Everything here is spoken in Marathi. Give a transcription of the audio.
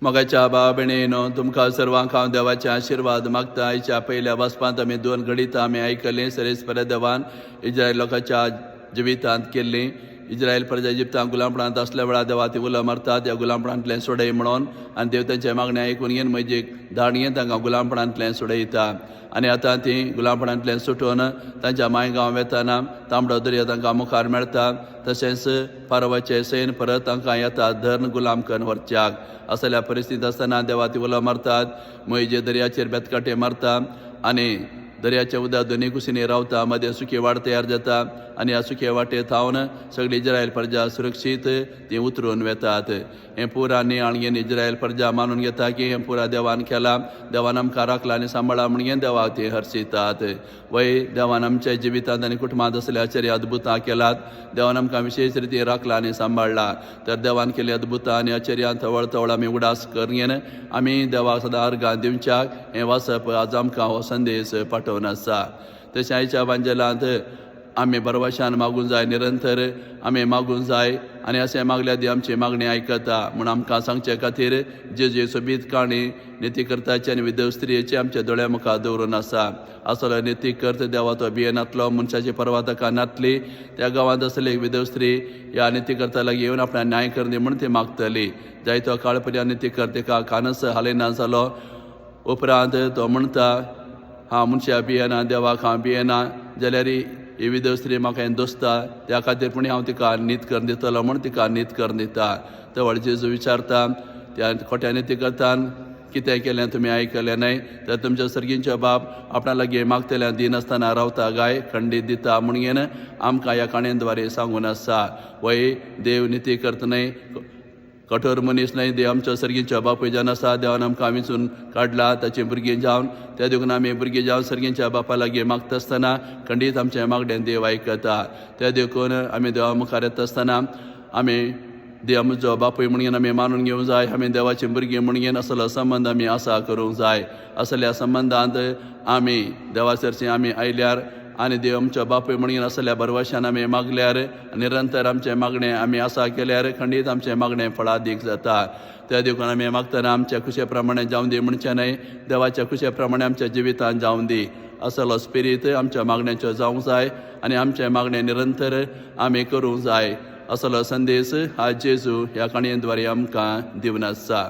मोगाच्या भावा भयणीनो, तुमकां सर्वांक हांव देवाचे आशिर्वाद मागता. आयच्या पयल्या वचपांत आमी 2 गणितां आमी आयकलीं. सरेस्पर देवान इस्रायल लोकांच्या जिवितांत केल्लीं. इस्रायल प्रजा इजिप्तांत गुलामपणांत आसल्या वेळार देवा ती उलो मारतात ह्या गुलामपणांतल्यान सोडय म्हणून. आनी देव तांचे मागणें आयकून घेवन म्हणजे धाडणें तांकां गुलामपणांतल्यान सोडयता. आनी आतां ती गुलामपणांतल्यान सुटून तांच्या मायगांव वेताना तांबडो दर्या तांकां मुखार मेळटा. तशेंच पारवाचे सैन परत तांकां येता धर्न गुलाम करून व्हरच्याक. असल्या परिस्थितींत आसतना देवा ती उलो मारतात. मोइजे दर्याचेर बेतकाटे मारता आनी दर्याचें उदक दोनी कुशींनी रावता. मदें सुकी वाट तयार जाता आनी ह्या सुके वाटेर थावन सगळी इस्रायल प्रजा सुरक्षीत ती उतरून वेतात. हें पुरा नियाळ घेवन इस्रायल प्रजा मानून घेता की हें पुरा देवान केलां. देवान आमकां राखलां आनी सांबाळ्ळा म्हणून देवा ती हर्शितात. वय देवान आमच्या जिवितांत आनी कुटुंबांत असले आश्चर्य अद्भुतां केलात. देवान आमकां विशेश रितीन राखलां आनी सांबाळ्ळा. तर देवान केली अद्भुतां आनी आश्चर्यां तवळ तवळ आमी उडास करून आमी देवाक सदां अर्गां दिवच्याक हें वाचप आज आमकां हो संदेश पाठोवन आसा. तशें आयच्या बांजलांत आमी बरवाशान मागूंक जाय, निरंतर आमी मागूंक जाय आनी अशें मागल्या दी आमची मागणी आयकता म्हूण आमकां सांगचे खातीर जेजू सोबीत काणी नितीकर्ताची आनी विधव स्त्रियेची आमच्या दोळ्या मुखार दवरून आसा. असलो नितीकर्त देवाचो भियेनातलो मनशाची परवा ताका नातली. त्या गांवांत असली विधव स्त्री ह्या नितीकर्ता लागीं येवन आपणा न्याय करनी म्हूण ती मागतली. जायतो काळ पर्यंत नितीकर्त तिका कानस हालयना जालो. उपरांत तो म्हणटा हांव मनशा भियेना, देवाक हांव भियेना. जाल्यार ही विधव स्त्री म्हाका हें दोसता, त्या खातीर पूण हांव तिका न्हीद करून दितलो म्हूण तिका न्हीद करून दिता. तवळ जेजू विचारता त्या खोट्या नितीकर्तान कितें केलें तुमी आयकलें न्हय. तर तुमच्या सर्गींचो बाप आपणा लागीं मागतल्यान दिनासतना रावता गाय खंडीत दिता म्हणून आमकां ह्या काणयेद्वारे सांगून आसा. वय देव निती करता न्हय, कठोर मनीस न्हय. देव आमच्या सर्गींचो बापूय जावन आसा. देवान आमकां वेंचून काडला ताची भुरगीं जावन. त्या देखून आमी भुरगीं जावन सर्गींच्या बापा लागीं मागता आसतना खंडीत आमचें मागणें देव आयकता. त्या देखून आमी देवा मुखार येता आसतना आमी देव म्हजो बापूय म्हणून आमी मानून घेवंक जाय. आमी देवाची भुरगीं म्हणून असलो संबंद आमी आसा करूंक जाय. असल्या संबंदांत आमी देवा सरची आमी आयल्यार आनी देव आमचो बापूय म्हणून असल्या बरवाशान आमी मागल्यार निरंतर आमचें मागणें आमी आसा केल्यार खंडीत आमचें मागणें फळादीक जाता. त्या देखून आमी मागतना आमच्या खुशे प्रमाणे जावं दी म्हणचें न्हय, देवाच्या खुशे प्रमाणे आमच्या जिवितांत जावं दी. असलो स्पिरीट आमच्या मागण्यांचो जावंक जाय आनी आमचें मागणें निरंतर आमी करूंक जाय. असलो संदेश आज जेजू ह्या काणयेद्वारे आमकां दिवन आसा.